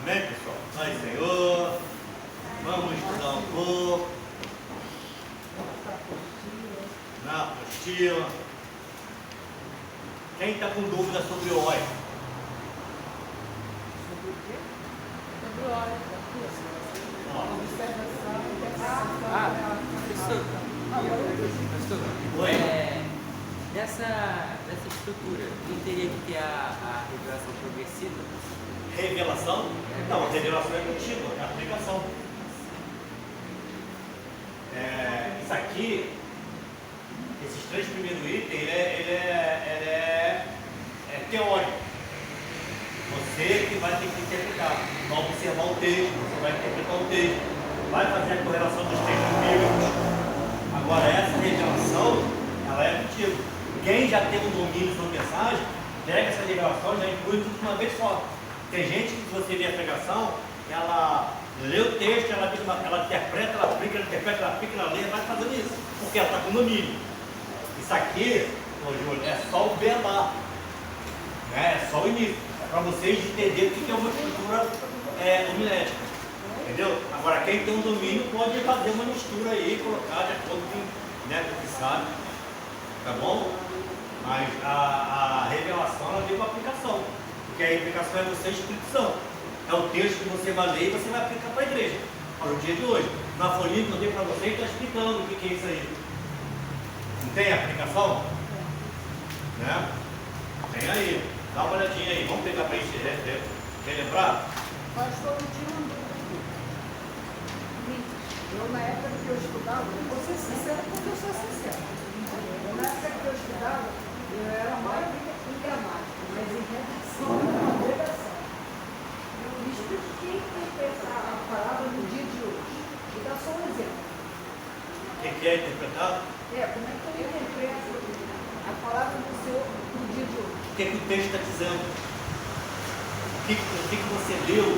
Amém, pessoal? Pai, Senhor, vamos estudar um pouco na apostila. Quem está com dúvida sobre o óleo? Sobre o óleo. Professor, Oi? dessa estrutura, não teria que ter a revelação progressiva? Revelação? Não, a revelação é contínua, é a aplicação. Isso aqui, esses três primeiros itens, ele é teórico. Você que vai ter que interpretar, vai observar o texto, você vai interpretar o texto, vai fazer a correlação dos textos bíblicos. Agora, essa revelação, ela é contigo. Quem já tem um domínio sobre a mensagem, pega essa revelação e já inclui tudo de uma vez só. Tem gente que você vê a pregação, ela lê o texto, ela interpreta, ela aplica, ela interpreta, ela aplica, ela lê, vai fazendo isso, porque ela está com domínio. Isso aqui, ô Júlio, é só o beabá, né? É só o início, é para vocês entenderem o que é uma estrutura homilética, entendeu? Agora, quem tem um domínio pode fazer uma mistura aí, colocar de acordo com, né, com o que sabe, tá bom? Mas a revelação, ela veio com a aplicação. Porque a aplicação é você, Espírito Santo. É o texto que você vai ler e você vai aplicar para a igreja, para o dia de hoje. Na folhinha que eu dei para você, está explicando o que é isso aí. Não tem aplicação? Né? Tem aí. Dá uma olhadinha aí. Vamos pegar para gente relembrar? Pastor, eu tinha uma dúvida. Eu, na época que eu estudava, eu vou ser sincera porque eu sou sincera. Na época que eu estudava, eu era mais em gramática, mas em redação, na pregação. Me explica o que interpretar a palavra no dia de hoje. Vou dar só um exemplo. O que é interpretado? Como é que eu interpreto a palavra do Senhor no dia de hoje? O que o texto está dizendo? O que você leu?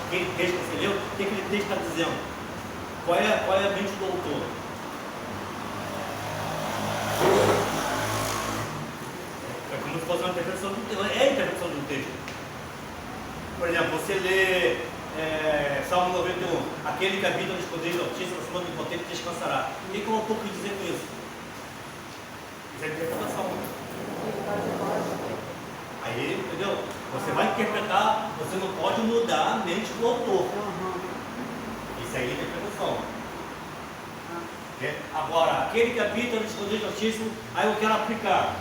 Aquele texto que você leu, o que aquele texto está dizendo? Qual é a mente do autor? É como se fosse uma interpretação do texto. É a interpretação do texto. Por exemplo, você lê Salmo 91, aquele que habita no esconderijo do Altíssimo, na cima do Impotente descansará. O que o autor quis dizer com isso? Isso é interpretação. Aí, entendeu? Você vai interpretar, você não pode mudar a mente do autor. Isso aí é interpretação. Agora, aquele que habita no esconderijo do Altíssimo, aí eu quero aplicar.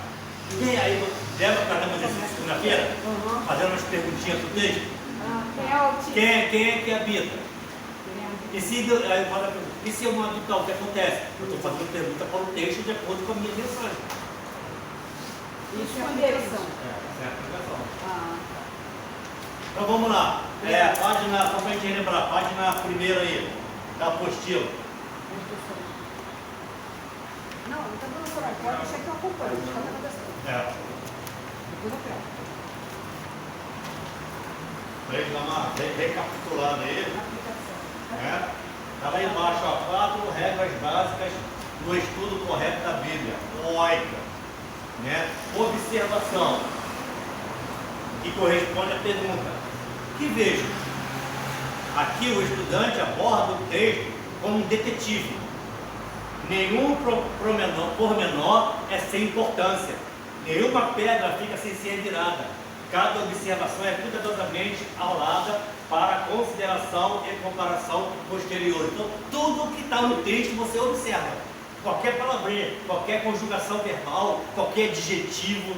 E aí, lembra para dar uma exercício segunda-feira? Fazendo umas perguntinhas do texto? Quem é que habita? E se eu não habitar, o que acontece? Eu estou fazendo pergunta para o texto de acordo com a minha mensagem. Isso é conversão. É a aplicação. Então vamos lá. Página, só para a gente relembrar, página primeira aí, da apostila. Não está dando por aqui, pode deixar que eu acompanho. Depois eu pego. Para ele dar uma recapitulada aí. Aplicação. Está lá embaixo, ó, 4 regras básicas do estudo correto da Bíblia. Lógica. Né? Observação. Que corresponde à pergunta. Que vejo? Aqui o estudante aborda o texto como um detetive. Nenhum pormenor é sem importância. Nenhuma pedra fica sem ser virada. Cada observação é cuidadosamente aulada para consideração e comparação posterior. Então, tudo que está no texto você observa. Qualquer palavrinha, qualquer conjugação verbal, qualquer adjetivo,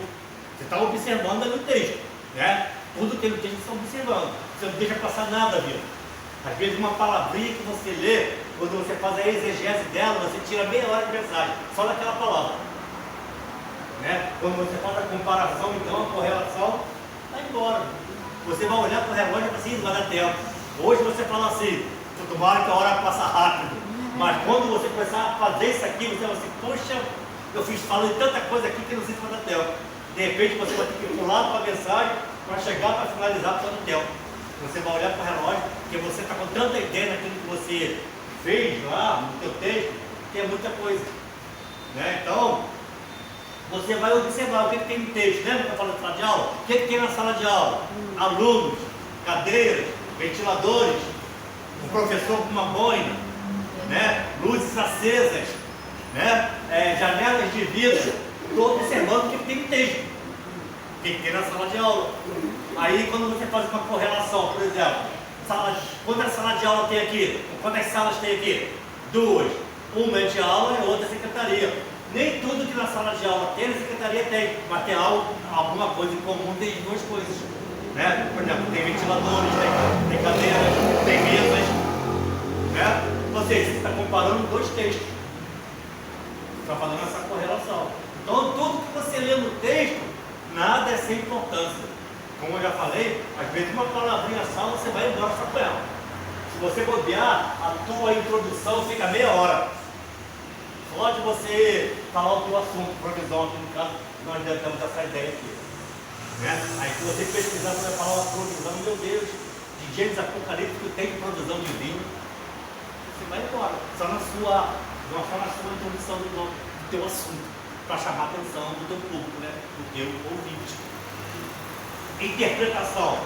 você está observando ali o texto. Né? Tudo que tem no texto você está observando. Você não deixa passar nada, viu? Às vezes uma palavrinha que você lê, quando você faz a exegese dela, você tira meia hora de mensagem, só daquela palavra. Né? Quando você faz a comparação, então, a correlação, vai embora. Você vai olhar para o relógio e fala assim, vai dar tempo. Hoje você fala assim, tomara que a hora passa rápido. Mas quando você começar a fazer isso aqui, você vai assim, poxa, eu falei tanta coisa aqui que não sei se vai dar tempo. De repente você vai ter que pular para a mensagem para chegar para finalizar todo o tempo. Você vai olhar para o relógio, porque você está com tanta ideia naquilo que você fez lá no teu texto, que é muita coisa. Né? Então, você vai observar o que tem no texto. Lembra que eu falei na sala de aula? O que tem na sala de aula? Alunos, cadeiras, ventiladores, um professor com uma boina, né? Luzes acesas, né? Janelas de vidro, estou observando que tem texto, que tem na sala de aula. Aí quando você faz uma correlação, por exemplo, quantas salas de aula tem aqui? Quantas salas tem aqui? 2. Uma é de aula e outra é secretaria. Nem tudo que na sala de aula tem, na secretaria tem, mas tem alguma coisa em comum, tem as duas coisas. Né? Por exemplo, tem ventiladores, tem cadeiras, tem mesas. Né? Ou seja, você está comparando dois textos. Você está fazendo essa correlação. Então, tudo que você lê no texto, nada é sem importância. Como eu já falei, às vezes uma palavrinha só você vai embora só com ela. Se você bobear, a tua introdução fica meia hora. Só de você falar o teu assunto, provisão, aqui no caso, nós já temos essa ideia aqui. Né? Aí se você pesquisar sobre a palavra provisão, meu Deus, de Gênesis Apocalipse que tem provisão divina, você vai embora. Só na sua introdução do teu assunto, para chamar a atenção do teu público, né? Do teu ouvinte. Interpretação.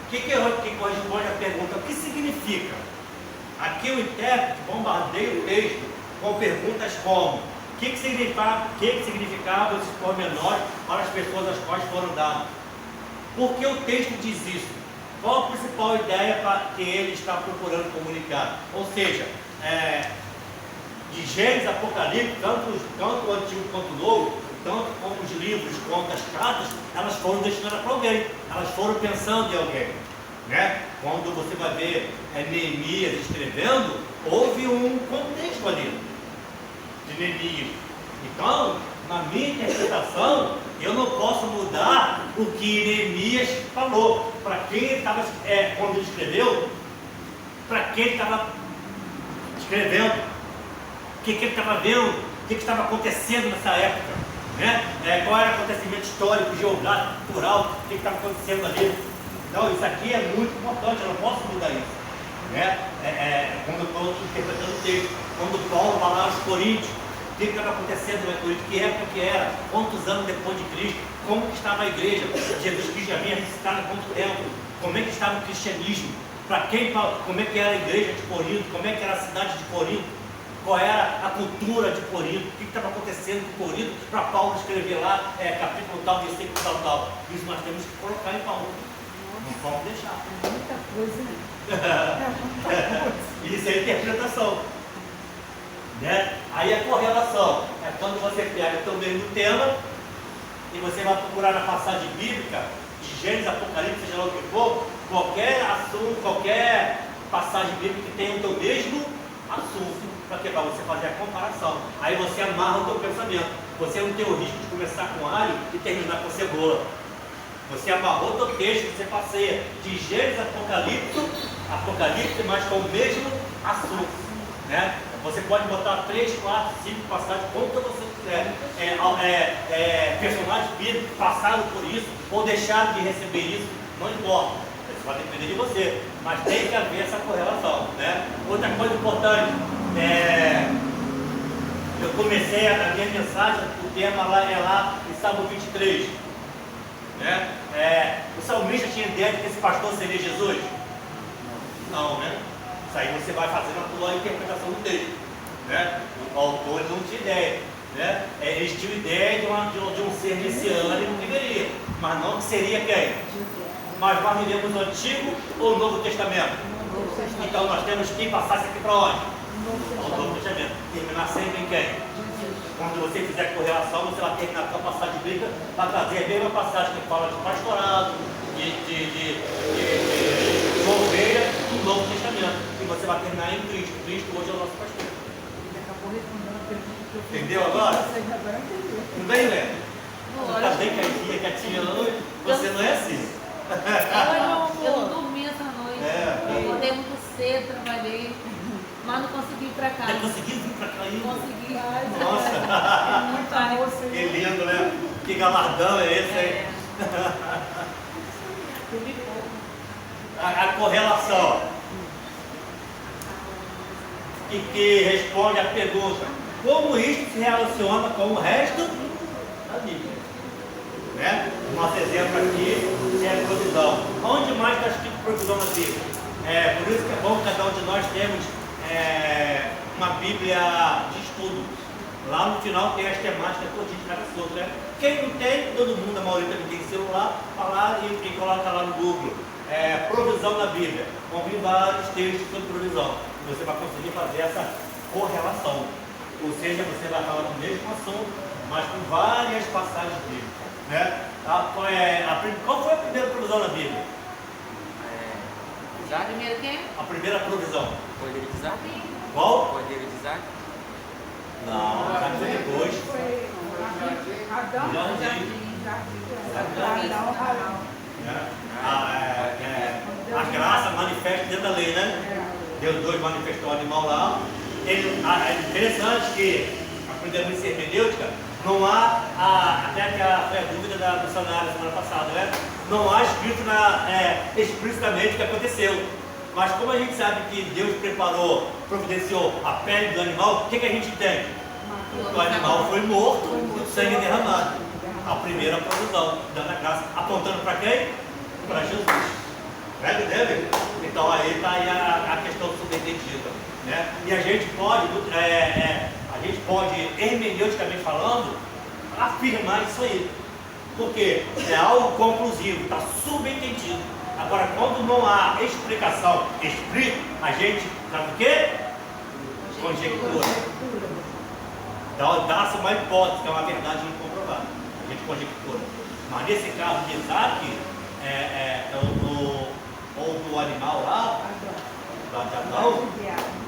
O que corresponde à pergunta? O que significa? Aqui o intérprete bombardeia o texto com perguntas como: o que significava esses pormenores para as pessoas às quais foram dados? Por que o texto diz isso? Qual a principal ideia que ele está procurando comunicar? Ou seja, de Gênesis, Apocalipse, tanto o Antigo quanto o Novo, tanto como os livros quanto as cartas, elas foram destinadas para alguém, elas foram pensando em alguém. Né? Quando você vai ver Neemias escrevendo, houve um contexto ali de Neemias. Então, na minha interpretação, eu não posso mudar o que Neemias falou. Para quem ele estava, quando ele escreveu, para quem ele estava escrevendo, o que ele estava vendo, o que estava acontecendo nessa época, né? Qual era o acontecimento histórico, geográfico, cultural, o que estava acontecendo ali. Então, isso aqui é muito importante, eu não posso mudar isso. Né? Quando eu estou interpretando o texto, quando Paulo vai lá aos Coríntios, o que estava acontecendo na Coríntios, que época que era, quantos anos depois de Cristo, como que estava a igreja, Jesus Cristo já vinha ressuscitado há quanto tempo, como é que estava o cristianismo, como é que era a igreja de Corinto, como é que era a cidade de Corinto, qual era a cultura de Corinto, o que estava acontecendo com Corinto, para Paulo escrever lá, capítulo tal, versículo tal. Isso nós temos que colocar em Paulo. Não pode deixar. Muita coisa, né? Isso é interpretação. Né? Aí a correlação é quando você pega o teu mesmo tema e você vai procurar na passagem bíblica, de Gênesis, Apocalipse, seja lá o que for, qualquer assunto, qualquer passagem bíblica que tenha o teu mesmo assunto. Para quê? Para você fazer a comparação. Aí você amarra o teu pensamento. Você não tem o risco de começar com alho e terminar com cebola. Você amarrou o teu texto, você passeia de Gênesis a Apocalipse, mas com o mesmo assunto. Né? Você pode botar 3, 4, 5 passagens, como você quiser. Personagens bíblicos passaram por isso, ou deixaram de receber isso, não importa. Isso vai depender de você. Mas tem que haver essa correlação. Né? Outra coisa importante, eu comecei a minha mensagem, o tema lá é lá em Salmo 23. Né? O salmista tinha ideia de que esse pastor seria Jesus? Não, né? Isso aí você vai fazendo a tua interpretação do texto. Né? O autor não tinha ideia. Né? Eles tinham ideia de um ser messiânico que viria, mas não que seria quem? Mas nós vivemos o Antigo ou o Novo Testamento? Então nós temos que passar isso aqui para onde? Ao Novo Testamento. Terminar sempre em quem? Quando você fizer correlação, você vai terminar com a passagem bíblica, vai trazer a mesma passagem que fala de pastorado, de ovelha do Novo Testamento. E você vai terminar em Cristo. Cristo hoje é o nosso pastor. Acabou respondendo a pergunta que eu fiz. Entendeu agora? Agora entendi. Não vem, Léo? Você está bem quietinha hoje? Você não é assim. Eu não dormi essa noite. Eu acordei muito cedo, trabalhei, mas não consegui ir para casa. Não conseguiu vir para cá ainda? Consegui. Nossa! Muita moça. Que lindo, né? Que galardão é esse aí? A correlação que responde à pergunta: como isto se relaciona com o resto da Bíblia? Né? Nosso exemplo aqui é a provisão. Onde mais está escrito provisão na Bíblia. Por isso que é bom que cada um de nós temos uma Bíblia de estudo. Lá no final tem as temáticas todinhas de cada assunto, né? Quem não tem, todo mundo, a maioria também tem celular, vai lá e coloca lá no Google. Provisão na Bíblia. Vão vir vários textos sobre provisão. Você vai conseguir fazer essa correlação. Ou seja, você vai falar do mesmo assunto, mas com várias passagens bíblicas. Né? Qual foi a primeira provisão na Bíblia? Isaac? Primeiro quem? A primeira provisão. Poder de Isaac? Qual? Poder de Isaac? Não, já foi depois. Foi Adão, Jardim. A graça manifesta dentro da lei, né? Deus 2 manifestou o animal lá. É interessante que, aprendendo isso em hermenêutica, não há, até que foi a dúvida da missionária semana passada, né? Não há escrito explicitamente o que aconteceu. Mas como a gente sabe que Deus preparou, providenciou a pele do animal, o que a gente tem? O animal foi morto e o sangue derramado. A primeira provisão, dando a graça, apontando para quem? Para Jesus. Deve? Então aí está aí a questão subentendida. Né? E a gente pode, hermeneuticamente falando, afirmar isso aí. Porque é algo conclusivo, está subentendido. Agora, quando não há explicação explícita, a gente sabe o quê? Conjectura. Dá-se uma hipótese, que é uma verdade incomprovada. A gente conjectura. Mas nesse caso de Isaac, ou do animal lá, de Adão,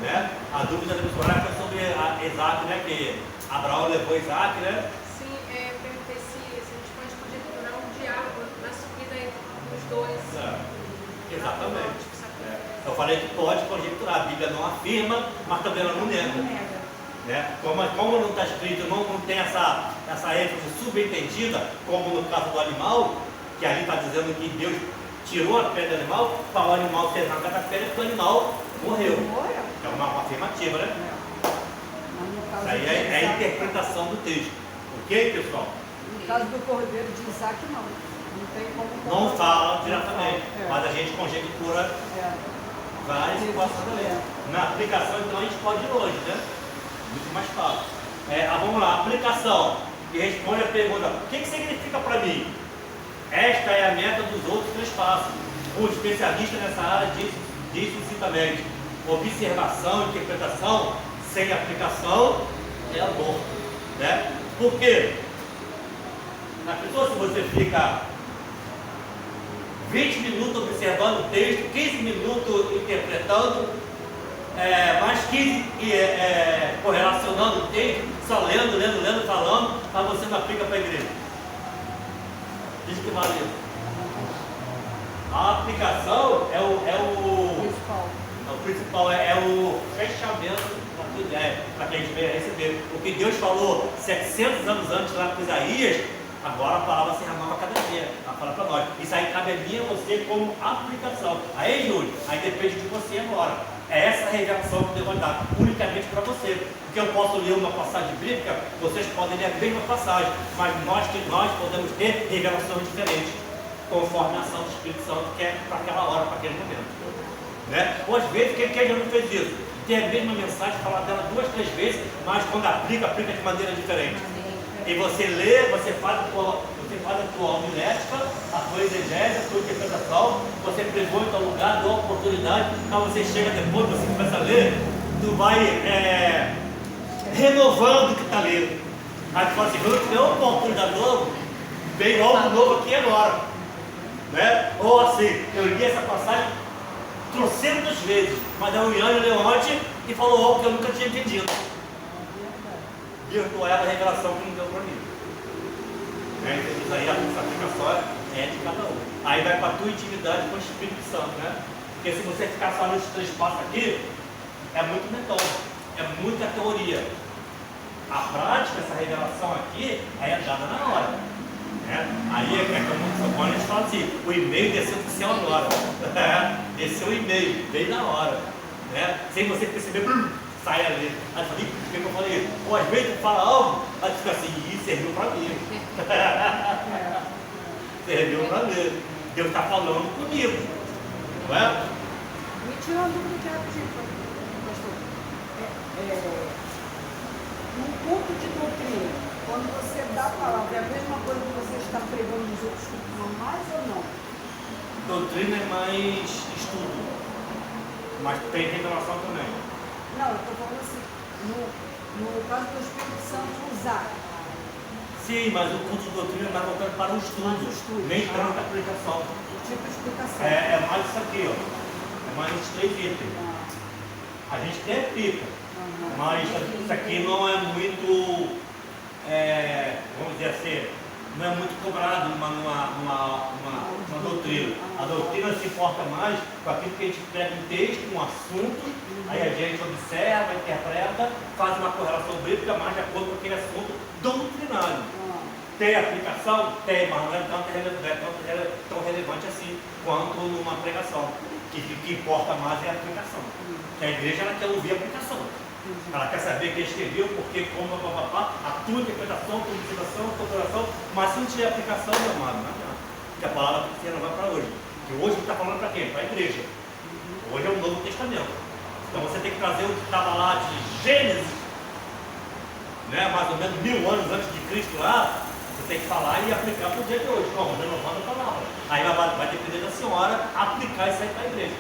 né? A dúvida da missionária foi sobre Isaac, né? Que Abraão levou Isaac, né? Sim, perguntei se a gente pode conjecturar um diálogo na subida entre os dois. Exatamente. Eu falei que pode conjecturar, a Bíblia não afirma, mas também ela não nega. Né? Como não está escrito, não tem essa ênfase subentendida, como no caso do animal, que ali está dizendo que Deus tirou a pele do animal, para o animal ser arrancado a pele, porque o animal morreu. É uma afirmativa, né? Isso aí é a interpretação do texto. Ok, pessoal? No caso do cordeiro de Isaac, não. Não tem como. Não fala diretamente, mas a gente conjectura várias situações ali. Na aplicação, então, a gente pode ir longe, né? Muito mais fácil. Vamos lá, aplicação. E responde a pergunta: o que significa para mim? Esta é a meta dos outros 3 passos. Um especialista nessa área diz sucintamente: observação, interpretação, sem aplicação é aborto. Né? Por quê? Na pessoa, se você fica 20 minutos observando o texto, 15 minutos interpretando, mais 15 correlacionando o texto, só lendo, falando, mas você não aplica para a igreja. Diz que vale isso. A aplicação é o principal, é o fechamento da tua ideia, para que a gente venha receber. O que Deus falou 700 anos antes lá com Isaías, agora a palavra se renova cada dia. Ela fala para nós. Isso aí cabe a mim e a você como aplicação. Aí, Júlio, aí depende de você agora. É essa revelação que Deus vai dar, unicamente para você. Porque eu posso ler uma passagem bíblica, vocês podem ler a mesma passagem, mas nós podemos ter revelações diferentes, conforme a ação do Espírito Santo que é para aquela hora, para aquele momento. Né? Ou às vezes, quem já não fez isso? Tem a mesma mensagem, falar dela 2, 3 vezes, mas quando aplica de maneira diferente. E você lê, você faz a tua homilética, a tua exegese, a tua interpretação, você pregou em teu lugar, dá oportunidade, então você chega depois, você começa a ler, tu vai renovando o que está lendo. Aí tu fala assim: quando eu tiver uma oportunidade nova, vem algo novo aqui agora. Né? Ou assim, eu li essa passagem trocentas vezes, mas a Uriane leu ontem e falou algo que eu nunca tinha entendido. Virtual é a revelação que não deu para mim. Isso aí, a aplicação é de cada um. Aí vai para a tua intimidade com o Espírito Santo, né? Porque se você ficar só nesses 3 passos aqui, é muito metódico, é muita teoria. A prática, essa revelação aqui, aí é dada na hora. Né? Aí como a gente fala assim: o e-mail desceu do céu agora. Desceu o e-mail, veio na hora. Né? Sem você perceber, sai ali. Aí eu falei: por que eu falei isso? Ou às vezes tu fala algo, aí tu fica assim: isso serviu para mim. Serviu para mim. Deus está falando comigo. Não é? Me tira uma dúvida que é rapidinho, pastor. Num culto de doutrina, quando você dá a palavra, é a mesma coisa que você está pregando nos outros cultos normais ou não? Doutrina é mais estudo, mas tem revelação também. Não, eu estou falando assim, no caso do Espírito Santo usar. Sim, mas o culto de doutrina é mais voltado para o estudo, nem tanto a aplicação. Tipo de explicação. É mais isso aqui, ó. É mais esses 3 itens. A gente até aplica, mas isso aqui não é muito, vamos dizer assim, não é muito cobrado numa doutrina. A doutrina se importa mais com aquilo que a gente pega um texto, um assunto, aí a gente observa, interpreta, faz uma correlação bíblica mais de acordo com aquele assunto doutrinário. Tem aplicação? Tem, mas não é tão relevante assim quanto numa pregação. Que importa mais é a aplicação. Que a igreja ela quer ouvir a aplicação. Ela quer saber quem escreveu, porque, como, a tua interpretação, a tua observação, a tua oração, mas se não tiver aplicação, meu amado, não adianta. Porque a palavra que não vai para hoje. E hoje está falando para quem? Para a igreja. Hoje é o Novo Testamento. Então você tem que trazer o que estava lá de Gênesis, né, mais ou menos 1000 anos antes de Cristo lá. Você tem que falar e aplicar para o dia de hoje. Como? Renovando a palavra. Aí vai depender da senhora aplicar isso aí para a igreja.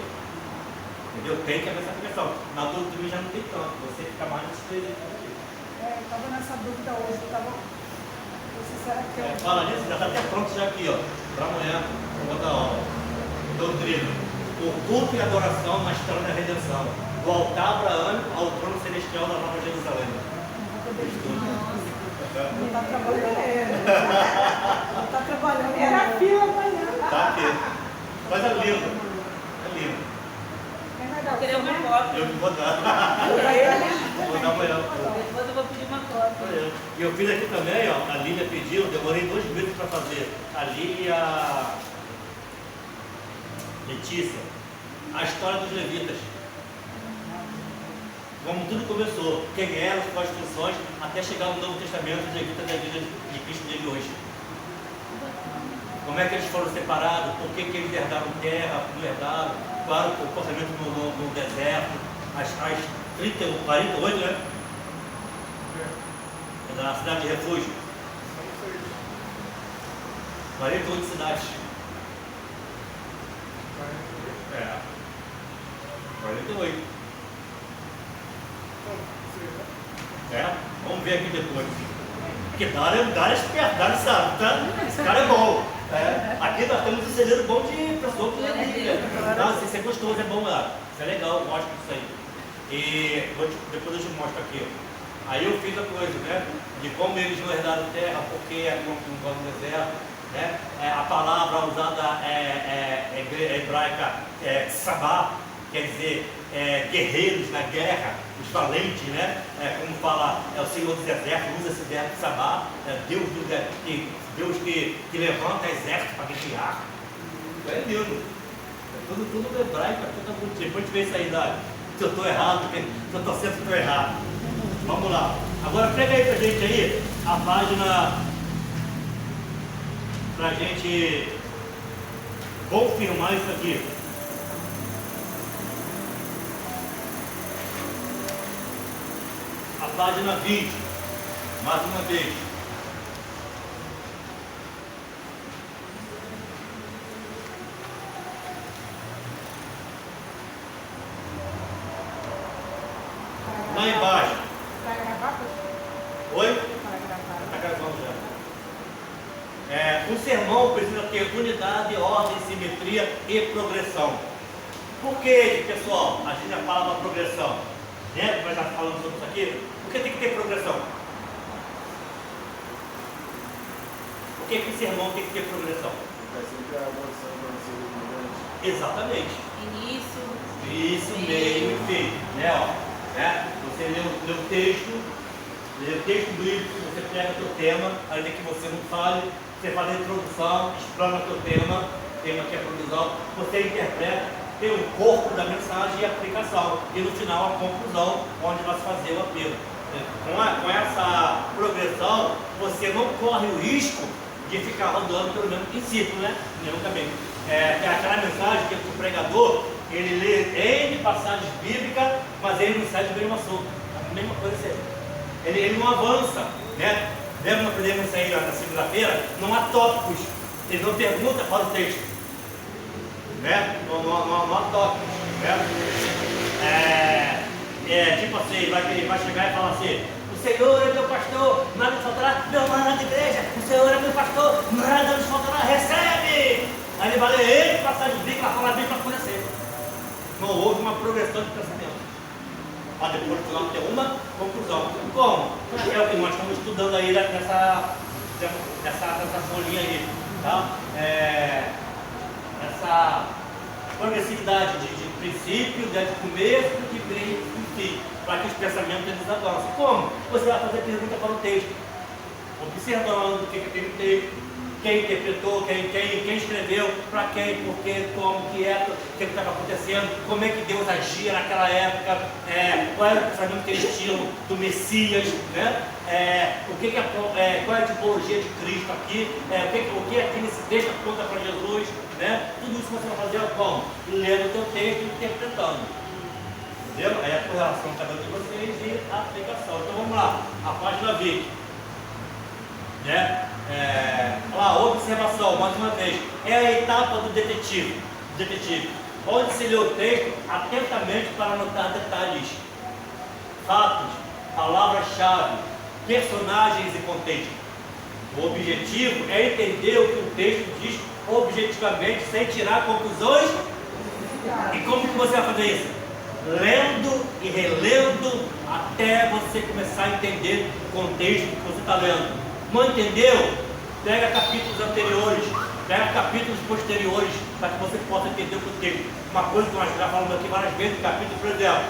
Entendeu? Tem que haver essa aplicação. Na doutrina já não tem tanto. Você fica mais nesses 3 itens aqui. Eu estava nessa dúvida hoje. Será que eu... Fala nisso, já está até pronto já aqui, ó. Para amanhã, para outra aula. Doutrina. O culto e adoração na história da redenção. Do altar abraâmico ao trono celestial da Nova Jerusalém. Não está trabalhando. Não está trabalhando. Era fila amanhã. Tá aqui. Coisa linda. É lindo. Quem vai dar? Queria uma cópia. Eu que vou dar. Vou dar amanhã. Depois eu vou pedir uma cópia. E eu fiz aqui também, ó. A Lília pediu, demorei 2 meses para fazer. A Lília e a Letícia. A história dos levitas. Como tudo começou, quem eram, quais funções, até chegar no Novo Testamento dos levitas da Igreja de Cristo de hoje. Como é que eles foram separados, por que eles herdaram terra, não herdaram, qual era o comportamento no deserto, as 48, né? É da cidade de refúgio. 48 cidades. 48. Vamos ver aqui depois. Porque Dário é esperto, Dário sabe, tá? Esse cara é bom. Aqui nós temos um celeiro bom de pessoa que lê a Bíblia. Nossa, isso é gostoso, é bom lá. Isso é legal, eu gosto disso aí. E depois eu te mostro aqui. Aí eu fiz a coisa, né? De como eles não herdaram terra, porque não vão no deserto. Né? A palavra usada hebraica é sabá, quer dizer guerreiros na guerra, os valentes, né? Como fala, o Senhor dos Exércitos, usa esse verbo sabá, Deus que levanta exército para guerrear. É lindo. É tudo hebraico, tudo bonitinho. Depois a gente vê isso aí, Dário. Se eu estou errado, se eu estou certo, se eu estou errado. Vamos lá. Agora pega aí pra gente aí a página pra gente confirmar isso aqui. A página 20, mais uma vez. Lá embaixo. Vai gravar, pastor? Oi? Vai gravar. Está gravando já. Um sermão precisa ter unidade, ordem, simetria e progressão. Por que, pessoal, a gente já fala da progressão? Né? Nós já falamos sobre isso aqui. Por que tem que ter progressão? Por que o sermão tem que ter progressão? Exatamente. Isso, meio e fim. Né? Você lê o texto bíblico, você pega o teu tema, ainda que você não fale, você faz a introdução, explana o teu tema que é provisão, você interpreta, tem o corpo da mensagem e a aplicação, e no final a conclusão, onde vai se fazer o apelo. Com essa progressão, você não corre o risco de ficar rodando pelo mesmo princípio, né? Nenhum caminho. que é aquela mensagem que o pregador, ele lê N passagens bíblicas, mas ele não sai do mesmo assunto. A mesma coisa sempre. Ele não avança, né? Lembra que nós aprendemos isso aí na segunda-feira? Não há tópicos. Ele não pergunta para o texto. Né? Não há tópicos. Né? Tipo assim, vai chegar e falar assim: o Senhor é meu pastor, nada nos faltará. Meu amado da igreja, o Senhor é meu pastor, nada nos faltará. Recebe! Aí ele vai ler ele, passar de bico, falar bem para acontecer. Não houve uma progressão de pensamento. Para depois no final ter uma conclusão. Como? É o que nós estamos estudando aí nessa folhinha aí. Tá? Essa progressividade de princípio, de começo, de meio e fim. Para que os pensamentos eles avancem. Como? Você vai fazer pergunta para o texto. Observando o que tem no texto. Quem interpretou, quem escreveu, para quem, por quê, como, o que estava acontecendo, como é que Deus agia naquela época, qual era o pensamento que eles tinham do Messias, né? Qual é a tipologia de Cristo aqui, o que aqui nesse texto aponta para Jesus, né? Tudo isso você vai fazer como? Lendo o teu texto e interpretando. Entendeu? É a correlação de cada um de vocês e a aplicação. Então vamos lá, a página 20. Né? Observação, mais uma vez, é a etapa do detetive, onde se lê o texto atentamente para anotar detalhes, fatos, palavras-chave, personagens e contexto. O objetivo é entender o que o texto diz objetivamente, sem tirar conclusões. E como que você vai fazer isso? Lendo e relendo até você começar a entender o contexto que você está lendo. Não entendeu? Pega capítulos anteriores, pega capítulos posteriores, para que você possa entender o contexto. Uma coisa que nós já falamos aqui várias vezes, capítulo, por exemplo,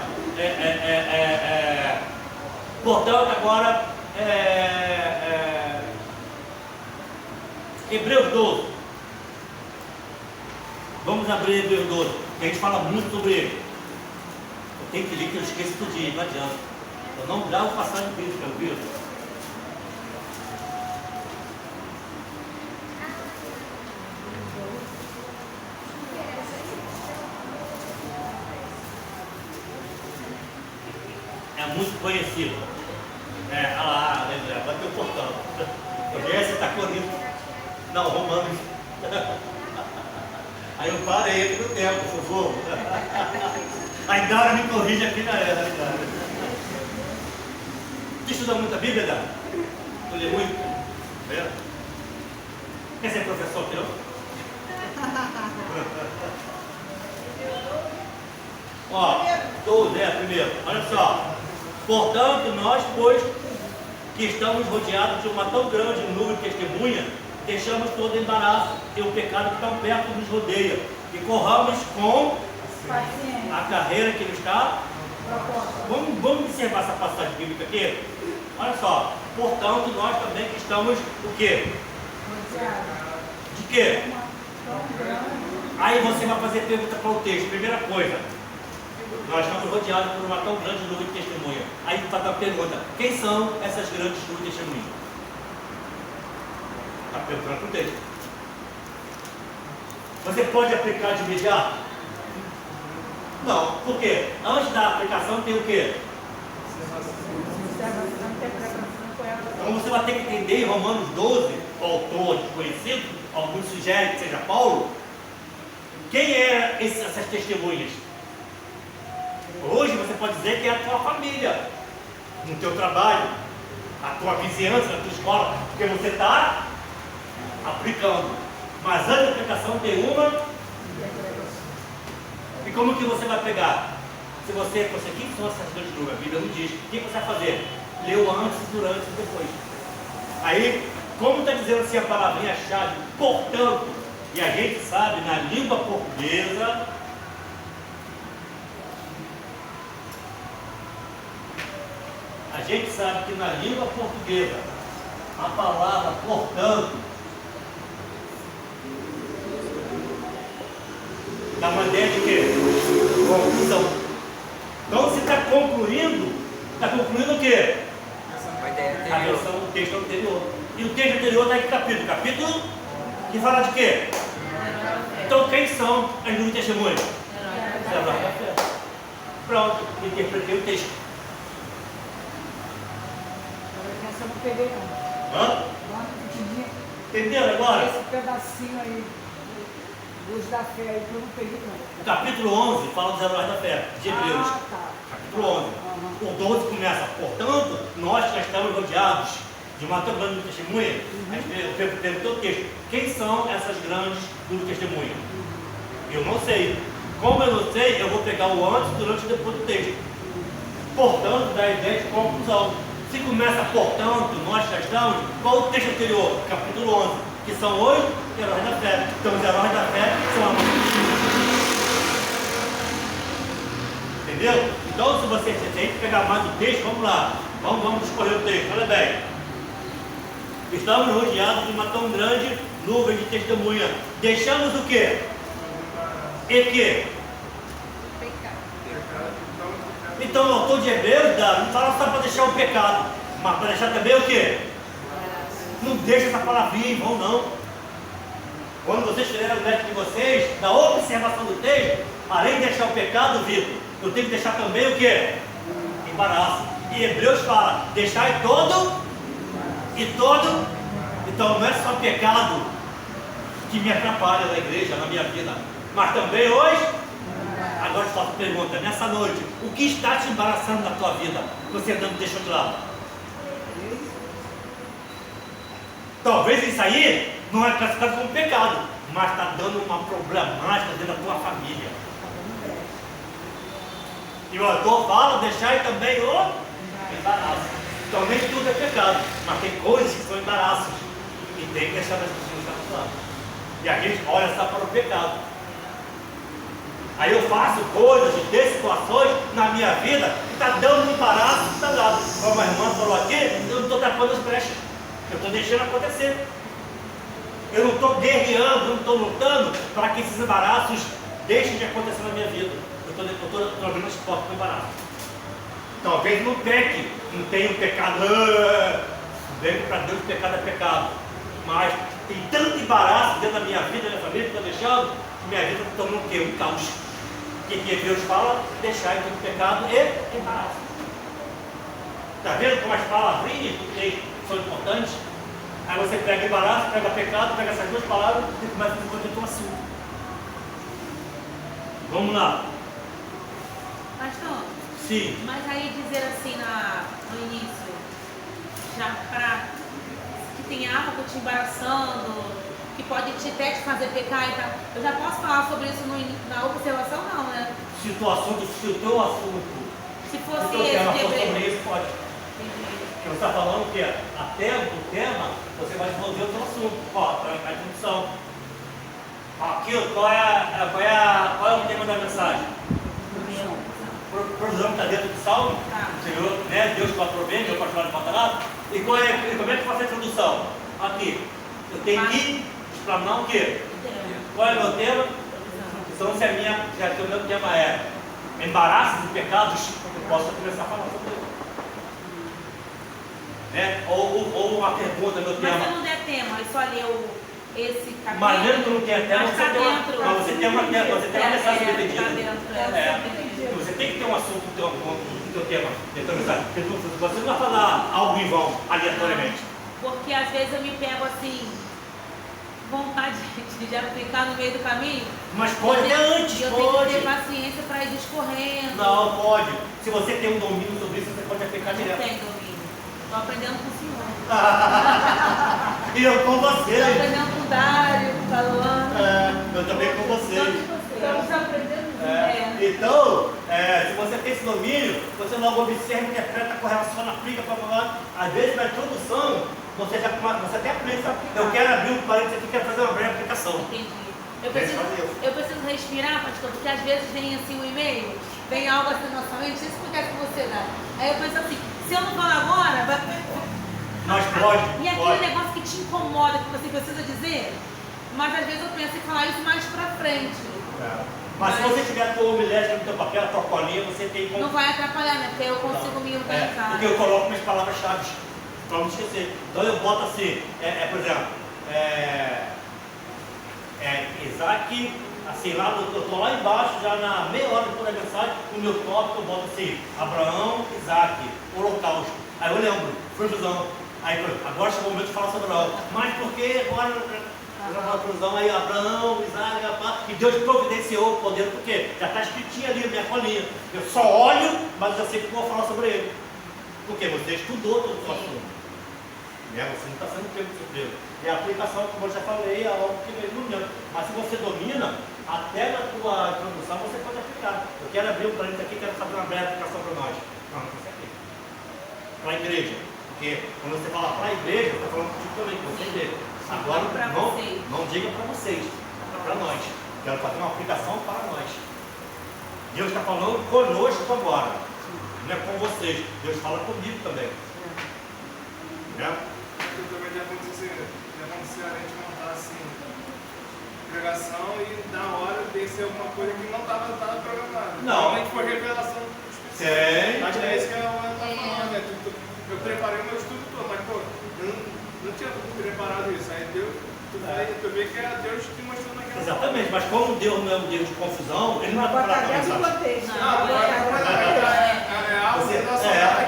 portanto, agora, Hebreus 12. Vamos abrir Hebreus 12, que a gente fala muito sobre ele. Eu tenho que ler que eu esqueço todo dia, não adianta. Eu não gravo passagem bíblica, viu? Muito conhecido. Olha lá, bateu o portão. Você está correndo. Não, Romanos. Aí eu parei aqui no tempo, socorro. Aí Dara me corrige aqui na era. Tu estuda muita Bíblia, Dara? Tu lê muito? Quer ser professor teu? Ó, 12, primeiro. Olha só. Portanto, nós, pois, que estamos rodeados de uma tão grande nuvem de testemunha, deixamos todo embaraço e o pecado que tão perto nos rodeia, e corramos com a carreira que nos está. Vamos observar essa passagem bíblica aqui? Olha só. Portanto, nós também que estamos o quê? De quê? Aí você vai fazer pergunta para o texto. Primeira coisa. Nós estamos rodeados por uma tão grande nuvem de testemunha. Aí tu faz a pergunta: quem são essas grandes nuvens de testemunha? Está perguntando para o texto. Você pode aplicar de imediato? Não. Por quê? Antes da aplicação tem o quê? Então você vai ter que entender em Romanos 12, o autor desconhecido, alguns sugerem que seja Paulo. Quem eram essas testemunhas? Hoje você pode dizer que é a tua família, no teu trabalho, a tua vizinhança, a tua escola, porque você está aplicando. Mas antes da aplicação tem uma. E como que você vai pegar? Se você quem são essas grandes nuvens? A Bíblia não diz. O que você vai fazer? Leu antes, durante e depois. Aí, como está dizendo assim a palavrinha-chave, portanto, e a gente sabe na língua portuguesa, a gente sabe que na língua portuguesa a palavra portanto dá uma ideia de quê? Conclusão. Então você está concluindo o quê? A versão do texto anterior. E o texto anterior está em que capítulo? Capítulo que fala de quê? Então quem são as nuvens testemunhas? Os heróis da fé. Pronto, interpretei o texto. Essa eu não peguei não. Hã? Lá no pequenininho, Entenderam agora? esse pedacinho aí, luz da fé aí, que eu não peguei não. O capítulo 11 fala dos heróis da fé, de Hebreus. Ah, tá. Capítulo 11. O 12 começa, portanto, nós já estamos rodeados de uma tão grande testemunha. Eu perguntei o texto, quem são essas grandes testemunhas? Eu não sei. Como eu não sei, eu vou pegar o antes, durante e depois do texto. Portanto, dá a ideia de conclusão. Se começa, portanto, nós já estamos, qual o texto anterior? Capítulo 11, que são os heróis da fé. Então, os heróis da fé são a nossa testemunha. Entendeu? Então, se você tem que pegar mais o texto, vamos lá. Vamos escolher o texto, olha bem. Estamos rodeados de uma tão grande nuvem de testemunha. Deixamos o quê? E que? Então o autor de Hebreus não fala só para deixar o pecado, mas para deixar também o quê? Não deixa essa palavrinha em vão, não. Quando vocês tiverem o método de vocês, na observação do texto, além de deixar o pecado, Vitor, eu tenho que deixar também o quê? Embaraço. E Hebreus fala, deixar todo e todo. Então não é só pecado que me atrapalha na igreja, na minha vida, mas também hoje. Agora eu faço a pergunta, nessa noite, o que está te embaraçando na tua vida? Você não deixou de lado. Talvez isso aí não é classificado como pecado, mas está dando uma problemática dentro da tua família. E o autor fala, deixar também o embaraço. Então nem tudo é pecado, mas tem coisas que são embaraços. E tem que deixar as pessoas de lado. E a gente olha só para o pecado. Aí eu faço coisas, de situações na minha vida que está dando um embaraço, está dado. Como a irmã falou aqui, eu não estou tapando as brechas. Eu estou deixando acontecer. Eu não estou guerreando, eu não estou lutando para que esses embaraços deixem de acontecer na minha vida. Eu estou abrindo as portas para o embaraço. Talvez não peque, não tenha um pecado. Bem para Deus, pecado é pecado. Mas tem tanto embaraço dentro da minha vida, da minha família, que estou deixando, que minha vida está tornando o quê? Um caos. Que Deus fala, deixar então o pecado e embaraço. Está vendo como as palavrinhas do texto são importantes? Aí você pega embaraço, pega pecado, pega essas duas palavras e começa a desenvolver o teu assunto. Vamos lá. Pastor, Sim. mas aí dizer assim no início, já para que tem algo te embaraçando, que pode até te fazer pecar e tal. Eu já posso falar sobre isso na observação, não, né? Se o teu assunto, Se fosse se o teu esse tema for quebrei. sobre isso, pode. Porque você está falando que até o tema, você vai desenvolver o teu assunto. Ó, a introdução. Aqui, qual é o tema da mensagem? Provisão que está dentro do Salmo. Tá. Senhor, né? Deus que provém, Deus para chorar de faltará. E como é que faz a introdução? Aqui. Eu tenho que explanar o quê? Qual é o meu tema? Então, se o meu tema é embaraços e pecados, eu posso começar a falar sobre isso. Né? Ou uma pergunta, meu tema. Mas se não der tema, eu só leu esse capítulo. Mas mesmo que não tenha tema, Mas tá dentro. você tem uma mensagem Tá entendida. dentro. Você tem que ter um assunto do teu tema. Você não vai falar algo em vão, aleatoriamente. Porque às vezes eu me pego assim, vontade de aplicar no meio do caminho. Mas pode até antes, eu pode. tenho que ter paciência para ir discorrendo. Não, pode. Se você tem um domínio sobre isso, você pode aplicar Não direto. tem domínio. Estou aprendendo com o senhor. E eu com você. Estou aprendendo com o Dário, com o Caluano. Eu também com você. Estamos aprendendo juntos. Então, se você tem esse domínio, você logo observa, interpreta, correlaciona, aplica, às vezes na introdução, você até aprende, sabe? Eu quero abrir um parênteses aqui, quero fazer uma breve aplicação. Entendi. Eu preciso respirar, pastor, porque às vezes vem assim um e-mail, vem algo assim na nossa mente, isso acontece com você, né? Aí eu penso assim, se eu não falar agora, vai... Mas pode. E aquele negócio que te incomoda, que você precisa dizer, mas às vezes eu penso em falar isso mais pra frente. Mas se você tiver a tua homilética no teu papel, a tua colinha, você tem como... Não vai atrapalhar, né? Porque eu consigo me organizar. Porque eu coloco minhas palavras-chave para não esquecer. Então eu boto assim, por exemplo, Isaac, assim, lá, eu estou lá embaixo, já na meia hora de toda a mensagem, o meu tópico eu boto assim, Abraão, Isaac, holocausto. Aí eu lembro, confusão. Aí agora chegou o momento de falar sobre Abraão. Mas por que agora a confusão aí, Abraão, Isaac, rapaz, e Deus providenciou o poder, porque já está escritinho ali na minha colinha. Eu só olho, mas eu sei que vou falar sobre ele. Porque você estudou todo o assunto. Né? Você não está sendo pego de surpresa. E a aplicação, como eu já falei, é algo que não ilumina. Mas se você domina, até na tua introdução você pode aplicar. Eu quero abrir um parênteses aqui, quero fazer uma breve aplicação para nós. Não, não sei aqui. Para a igreja. Porque quando você fala para a igreja, você está falando contigo também, com você é igreja. Agora, não diga para vocês, para nós. Quero fazer uma aplicação para nós. Deus está falando conosco agora. Não é com vocês. Deus fala comigo também. Né? Também já aconteceu a gente montar assim, pregação e na hora descer alguma coisa que não estava programada. Não. Realmente foi revelação Sim. Acho que é isso que eu estava falando, né? Eu preparei o meu estudo todo, mas pô, eu não tinha preparado isso. Aí tu vê que era Deus te mostrando naquela. Exatamente, mas como Deus não é um Deus de confusão, ele não vai Botar preparar Deus para no a contexto. É algo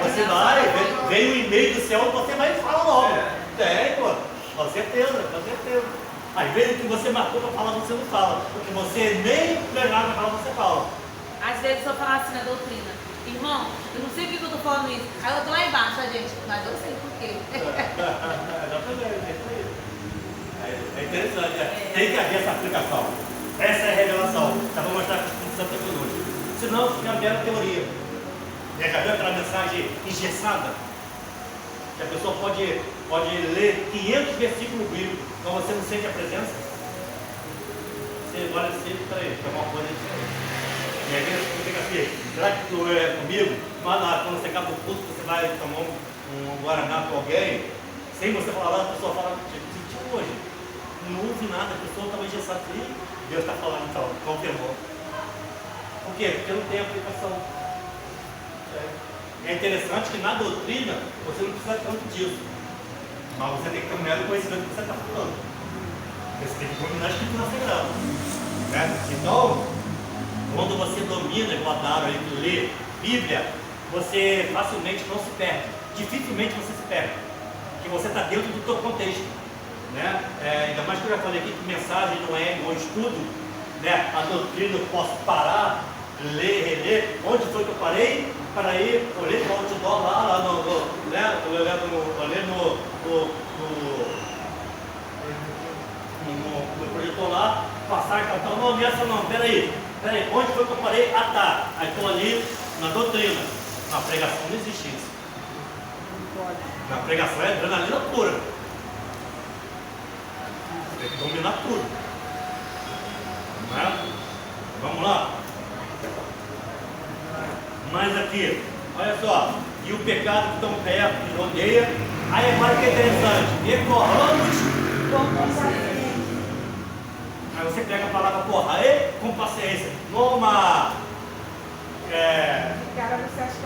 Você vai, vem o e-mail do céu, você vai e fala logo. Tem, pô, com certeza, com certeza. Às vezes o que você marcou para falar, você não fala. Porque você nem treinar para falar, você fala. Às vezes eu falo assim na doutrina, irmão, eu não sei por que eu tô falando isso. Aí eu tô lá embaixo, tá, gente? Mas eu sei por quê. É interessante, tem que haver essa aplicação. Essa é a revelação. Já vou mostrar que o Espírito Santo é conosco. Senão fica a mera teoria. Já viu aquela mensagem engessada? Que a pessoa pode ler 500 versículos bíblicos, então você não sente a presença? Você olha assim, peraí, tem alguma coisa diferente. E aí você fica assim, será que tu é comigo? Mas quando você acaba o culto, você vai tomar um guaraná com alguém, sem você falar lá, a pessoa fala, tipo hoje, não ouve nada, a pessoa estava engessada ali, Deus está falando, então, confirmou. Por quê? Porque não tem aplicação. É interessante que na doutrina você não precisa tanto disso, mas você tem que ter um mero conhecimento do que você está falando. Você tem que dominar a escritura sagrada. Né? Então, quando você domina, igual a Dara aí, que lê Bíblia, você facilmente não se perde. Dificilmente você se perde. Porque você está dentro do seu contexto. Né? Ainda mais que eu já falei aqui que mensagem não é igual estudo. Né? A doutrina eu posso parar, ler, reler. Onde foi que eu parei? Para ir, olhei para o outdoor lá né? Olhei no projetor lá, passar e tal, não, nessa não, peraí, onde foi que eu parei? Ah tá, aí estou ali na doutrina. Na pregação não existe isso. Na pregação é adrenalina pura. Tem que dominar tudo. Não é? Vamos lá. Mas aqui, olha só, e o pecado que tão perto, que nos odeia. Aí agora que é interessante, recorramos com paciência. Aí você pega a palavra correr com paciência. Numa. Cara, você acha que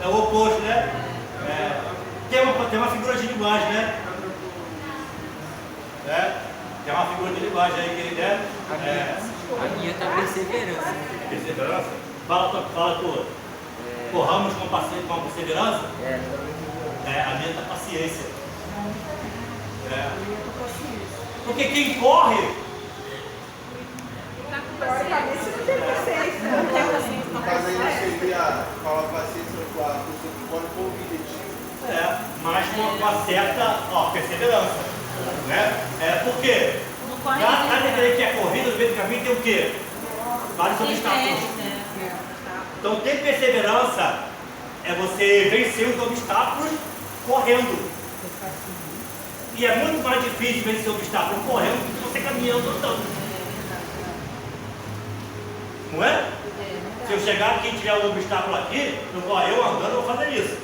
É o oposto, né? Tem uma figura de linguagem, né? Tem uma figura de linguagem aí que ele é. A minha está perseverança. Perseverança? Fala tu. Corramos com paciência, com perseverança? A minha está paciência. Porque quem corre. Teoricamente não tem paciência. Não tem paciência. Mas aí seria falar paciência com a pessoa que corre com o objetivo. Mas com uma certa perseverança. Né? Por quê? Cada vez que é corrida, no meio do caminho tem o quê? Vários obstáculos. Então ter perseverança é você vencer os obstáculos correndo. E é muito mais difícil vencer obstáculos correndo do que você caminhando andando. Não é? Se eu chegar aqui e tiver um obstáculo aqui, eu andando eu vou fazer isso.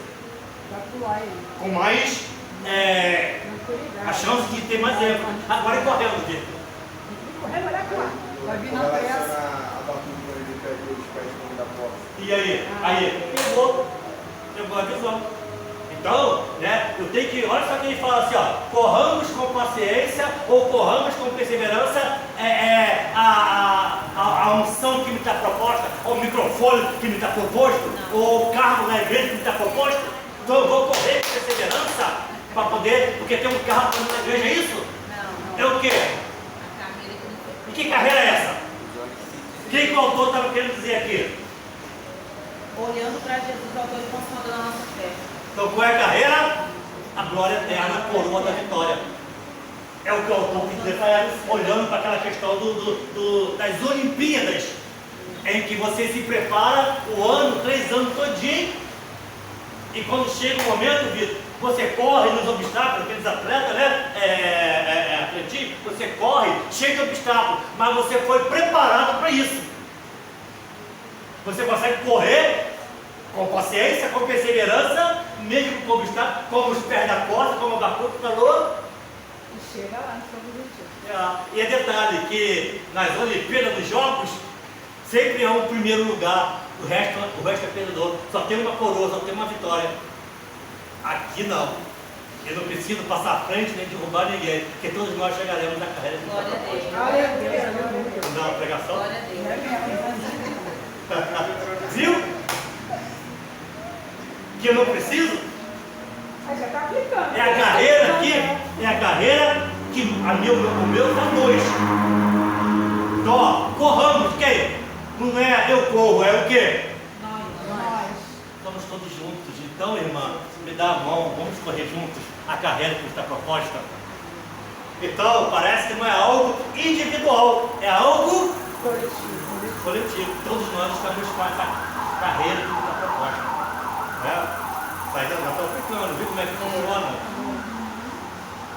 Com mais a chance de ter mais erro. Agora é correndo, Vitor. Correndo, olha lá. Vai vir na pressa. E aí? Pegou a visão. Então, né, eu tenho que, olha só que ele fala assim, ó, corramos com paciência ou corramos com perseverança a unção que me está proposta, ou o microfone que me está proposto, ou o carro na igreja que me está proposto. Então eu vou correr com perseverança para poder, porque tem um carro na igreja, é isso? Não. É o quê? A carreira que não foi. E que carreira é essa? O que o autor estava querendo dizer aqui? Olhando para Jesus, o autor e consumador da nossa fé. Então qual é a carreira? A glória eterna, a coroa da vitória. É o que o autor quis dizer para ela, olhando para aquela questão das Olimpíadas, em que você se prepara o ano, 3 anos todinho, e quando chega o momento, Vitor, você corre nos obstáculos, aqueles atletas, né? Atletismo, você corre, cheio de obstáculos, mas você foi preparado para isso. Você consegue correr com paciência, com perseverança, mesmo com obstáculos, como os pés da corda, como o Abacuque falou. E chega lá no seu objetivo. E é detalhe que nas Olimpíadas dos Jogos sempre há um primeiro lugar, o resto é perdedor. Só tem uma coroa, só tem uma vitória. Aqui não. Eu não preciso passar à frente nem derrubar ninguém, porque todos nós chegaremos na carreira de Glória a Deus. Glória a Deus, aleluia. Não dá uma pregação? Glória a Deus. Viu? Que eu não preciso? Aí já está aplicando. É a carreira aqui, é a carreira que o meu são 2. Então, ó, corramos, quem? Não é eu corro, é o quê? Nós. Estamos todos juntos. Então, irmã, me dá a mão, vamos correr juntos a carreira que está proposta. Então, parece que não é algo individual, é algo coletivo. Todos nós estamos com essa carreira que está proposta. Né? Mas já estou aplicando, viu como é que funciona?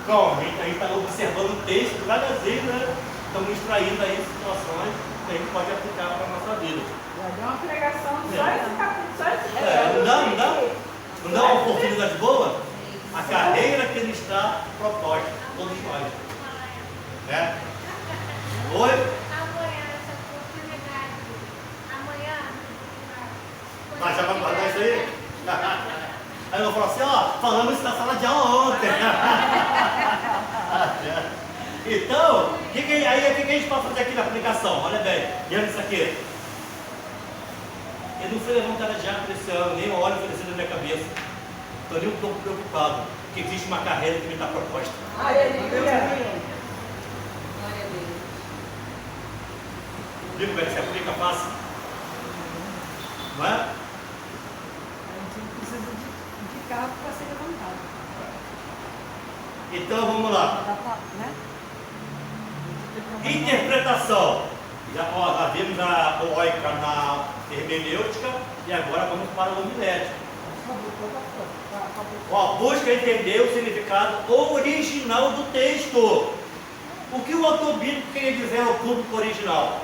Bom, a gente está observando o texto cada vez, né? Estamos extraindo aí situações que a gente pode aplicar para a nossa vida. Já deu uma pregação só esse capítulo, só esse Não dá uma oportunidade boa? A carreira que ele está proposta, todos nós. Né? Oi? Amanhã, essa oportunidade. Amanhã. Mas já vai guardar isso aí? Aí eu vou falar assim, ó, falamos isso na sala de aula ontem. Então, o que a gente pode fazer aqui na aplicação? Olha bem, olha isso aqui. Eu não fui levantada de árvore esse ano, nem uma hora oferecida na minha cabeça. Estou nem um pouco preocupado, porque existe uma carreira que me está proposta. Aleluia. Glória a Deus. Viu como é que se aplica fácil? Não é? A gente precisa de carro para ser levantado. Então vamos lá. Né? Interpretação. Já vimos a oica na hermenêutica e agora vamos para o homilético. Busca entender o significado original do texto. O que o autor bíblico queria dizer ao público original?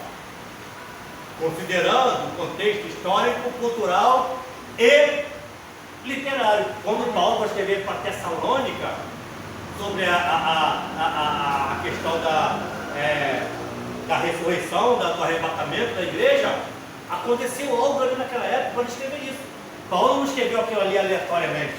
Considerando o contexto histórico, cultural e literário. Quando Paulo vai escrever para Tessalônica sobre a questão da ressurreição, do arrebatamento da igreja, aconteceu algo ali naquela época para escrever isso. Paulo não escreveu aquilo ali aleatoriamente.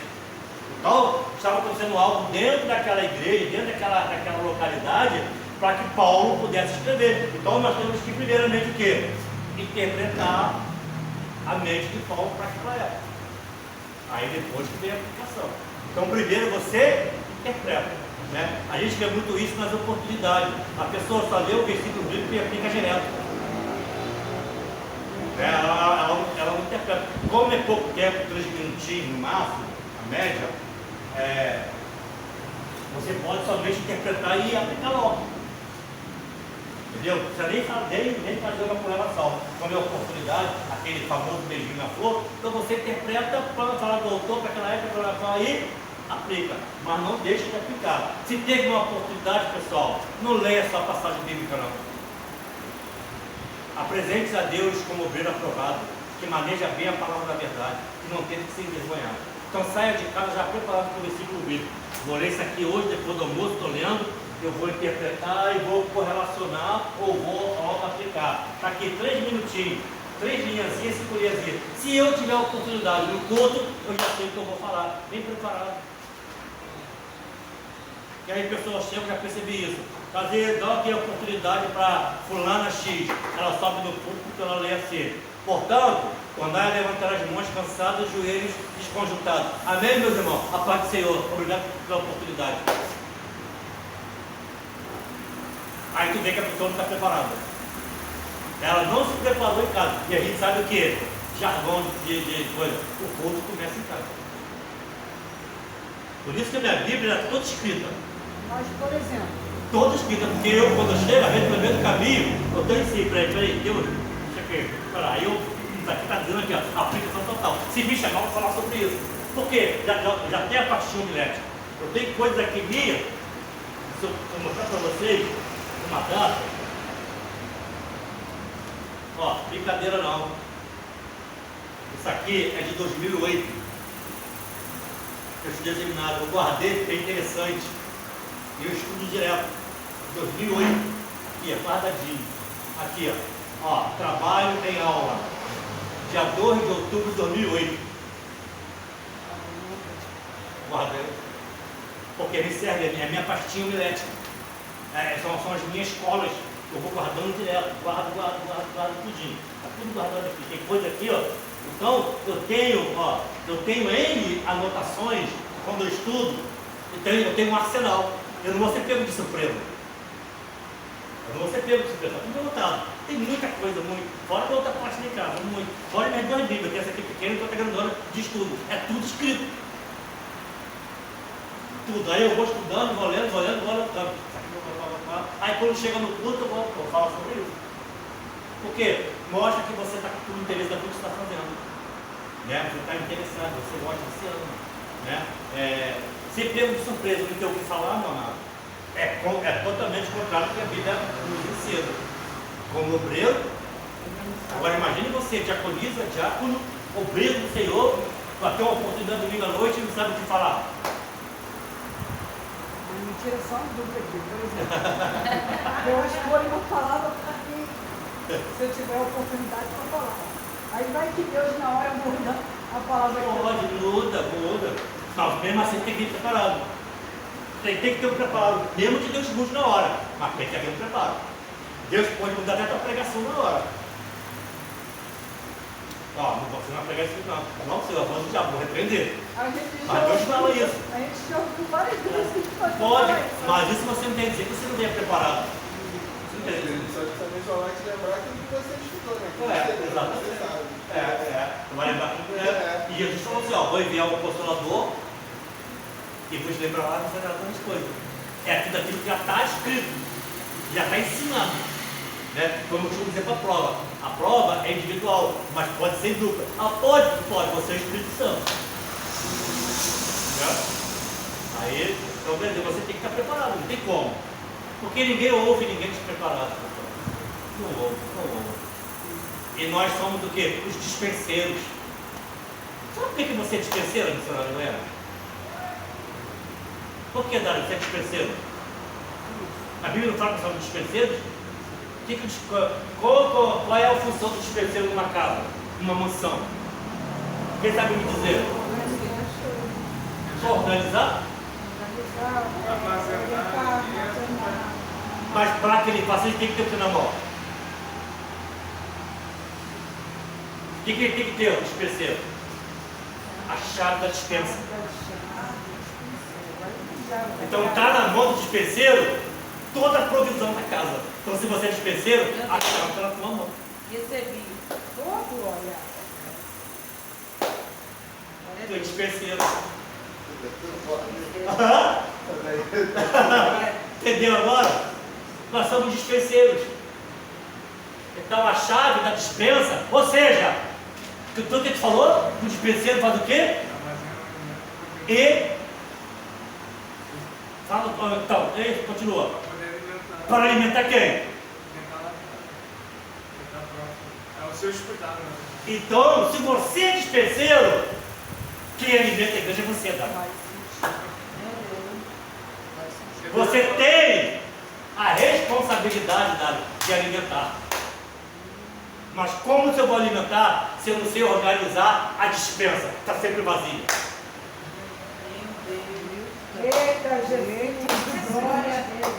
Então, estava acontecendo algo dentro daquela igreja, dentro daquela localidade, para que Paulo pudesse escrever. Então, nós temos que, primeiramente, o quê? Interpretar a mente de Paulo para aquela época. Aí depois que vem a aplicação. Então, primeiro você interpreta. Né? A gente vê muito isso nas oportunidades. A pessoa só lê o versículo bíblico e aplica direto. Ela não interpreta. Como é pouco tempo, 3 minutinhos no máximo, a média, você pode somente interpretar e aplicar logo. Entendeu? Não precisa nem fazer uma correlação. Como é a oportunidade, aquele famoso beijinho na flor, então você interpreta para falar do autor para aquela época, correlação aí, aplica, mas não deixa de aplicar. Se teve uma oportunidade, pessoal, não leia só a passagem bíblica, não. Apresente-se a Deus como obreiro aprovado, que maneja bem a palavra da verdade, que não tem que se envergonhar. Então saia de casa já preparado para o versículo bíblico. Vou ler isso aqui hoje, depois do almoço, estou lendo, eu vou interpretar e vou correlacionar ou vou aplicar. Está aqui 3 minutinhos. 3 linhazinhas, 5 linhazinhas. Se eu tiver a oportunidade no culto, eu já sei o que eu vou falar, bem preparado. E aí a pessoa chega, eu já percebi isso. Fazer, dá aqui a oportunidade para fulana X, ela sobe no culto porque ela lê assim. Portanto, quando ela levantar as mãos cansadas, os joelhos desconjuntados. Amém, meus irmãos? A paz do Senhor. Obrigado pela oportunidade. Aí tu vê que a pessoa não está preparada. Ela não se preparou em casa. E a gente sabe o que? Jargão de coisa. O culto começa em casa. Por isso que a minha Bíblia é toda escrita. Mas, por exemplo, Toda escrita. Porque eu, quando eu chego, às vezes, no meio do caminho, eu tenho assim, peraí, Deus, deixa aqui. Aí eu, isso aqui está dizendo aqui, ó, aplicação total. Se me chamar, eu vou falar sobre isso. Porque já tem a parte homilética. Eu tenho coisas aqui minha, se eu mostrar para vocês, uma data. Ó, brincadeira não. Isso aqui é de 2008. Eu estudei seminário, eu guardei, porque é interessante. E eu estudo direto. 2008. Aqui, é guardadinho. Aqui, ó. Trabalho em aula. Dia 2 de outubro de 2008. Guardei. Porque me serve, é a minha pastinha homilética. São as minhas colas. Eu vou guardando direto. Guardo tudinho. Está tudo guardado aqui. Tem coisa aqui, ó. Então, eu tenho N anotações quando eu estudo. Eu tenho um arsenal. Eu não vou ser pego de surpresa. Está tudo anotado. Tem muita coisa, muito. Fora da outra parte de casa, muito. Fora minhas 2 Bíblias, tem essa aqui pequena e outra grandona de estudo. É tudo escrito. Tudo. Aí eu vou estudando, vou lendo. Aí quando chega no culto, eu falo sobre isso. Porque mostra que você está com o interesse daquilo que você está fazendo. Né? Você está interessado, você gosta, você ama. Né? Ser pego de surpresa, não ter o que falar, não, nada. É totalmente contrário do que a Bíblia nos ensina. Como obreiro, agora imagine você, diaconiza, diácono, obreiro do Senhor, vai ter uma oportunidade domingo à noite e não sabe o que falar. me tira só uma dúvida aqui, por exemplo. Eu escolho uma palavra para que, se eu tiver a oportunidade para falar. Aí vai que Deus na hora muda a palavra que Pode, muda. Mas mesmo assim tem que ir preparado. Tem que ter um preparo. Mesmo que Deus mude na hora, mas tem que haver um preparo. Deus pode mudar até a tua pregação na hora. Você não vai pregar isso não. Não, você vai falar do diabo, vou repreender. Mas Deus fala isso. A gente já ouviu várias vezes que pode Pode, falar isso. mas isso você não tem que dizer que você não vem preparado. Você não tem que dizer. Só que também só vai te lembrar que você estudou, né? Exatamente. Você sabe. Vai lembrar que E Jesus falou assim, vou enviar um consolador e vos lembrará de fazer algumas coisas. É tudo aquilo que já está escrito, já está ensinado. Né? Como eu costumo dizer para a prova. A prova é individual, mas pode ser dupla. Pode, você é o Espírito Santo. Né? Aí, então, você tem que estar preparado, não tem como. Porque ninguém ouve ninguém despreparado. Não ouve. E nós somos o quê? Os dispenseiros. Sabe por que você é dispenseiro, missionário Goiânia? Por que, Dário, você é dispenseiro? A Bíblia não fala que somos dispenseiros? Qual é a função do dispenseiro numa casa, numa mansão? Quem sabe me dizer? Organizar? Mas para que ele faça, ele tem que ter o que na mão? O que ele tem que ter, o dispenseiro? A chave da dispensa. Então está na mão do dispenseiro toda a provisão da casa. Então se você é dispenseiro, a chave está na tua mão. Recebi. Glória. Tu é dispenseiro. Entendeu agora? Nós somos dispenseiros. Então a chave da dispensa, ou seja, tudo que tu falou, o dispenseiro faz o quê? Continua. Para alimentar quem? É o seu cuidado, né? Então, se você é dispenseiro, quem alimenta a igreja é você, Davi. Você tem a responsabilidade, Davi, de alimentar. Mas como que eu vou alimentar se eu não sei organizar a despensa? Está sempre vazia. Eita, Jesus, glória a Deus.